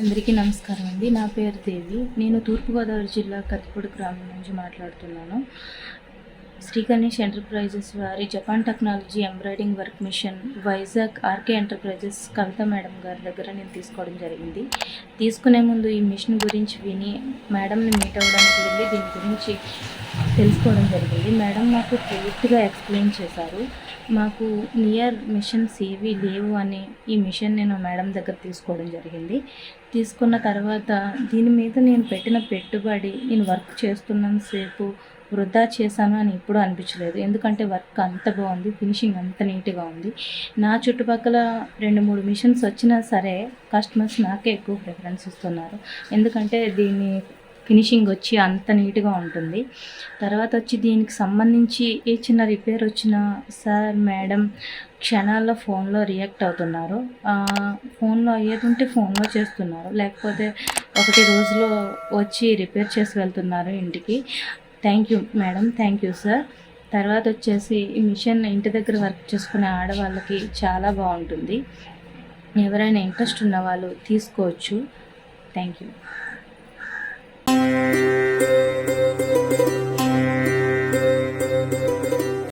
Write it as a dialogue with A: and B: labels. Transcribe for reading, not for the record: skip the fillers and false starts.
A: అందరికీ నమస్కారం అండి. నా పేరు దేవి. నేను తూర్పుగోదావరి జిల్లా కత్తిపూడి గ్రామం నుంచి మాట్లాడుతున్నాను. శ్రీ గణేష్ ఎంటర్ప్రైజెస్ వారి Japan technology embroiding work machine Vizag RK enterprises Kavitha madam గారి దగ్గర నేను తీసుకోవడం జరిగింది. తీసుకునే ముందు ఈ మిషన్ గురించి విని మేడంని మీట్ అవ్వడానికి వెళ్ళి దీని గురించి తెలుసుకోవడం జరిగింది. మేడం మాకు పూర్తిగా ఎక్స్ప్లెయిన్ చేశారు. మాకు నియర్ మిషన్స్ ఏవి లేవు అని ఈ మిషన్ నేను మేడం దగ్గర తీసుకోవడం జరిగింది. తీసుకున్న తర్వాత దీని మీద నేను పెట్టిన పెట్టుబడి, నేను వర్క్ చేస్తున్నంతసేపు వృధా చేశాను అని ఎప్పుడూ అనిపించలేదు. ఎందుకంటే వర్క్ అంత బాగుంది, ఫినిషింగ్ అంత నీట్గా ఉంది. నా చుట్టుపక్కల 2-3 మిషన్స్ వచ్చినా సరే కస్టమర్స్ నాకే ఎక్కువ ప్రిఫరెన్స్ ఇస్తున్నారు. ఎందుకంటే దీని ఫినిషింగ్ వచ్చి అంత నీట్గా ఉంటుంది. తర్వాత వచ్చి దీనికి సంబంధించి ఏ చిన్న రిపేర్ వచ్చినా సార్ మేడం క్షణాల్లో ఫోన్లో రియాక్ట్ అవుతున్నారు. ఫోన్లో అయ్యేది ఉంటే ఫోన్లో చేస్తున్నారు, లేకపోతే 1 రోజులో వచ్చి రిపేర్ చేసి వెళ్తున్నారు ఇంటికి. Thank you madam, thank you sir. తర్వాత వచ్చేసి ఈ మిషన్ ఇంటి దగ్గర వర్క్ చేసుకునే ఆడవాళ్ళకి చాలా బాగుంటుంది. ఎవరైనా ఇంట్రెస్ట్ ఉన్న వాళ్ళు తీసుకోవచ్చు. Thank you.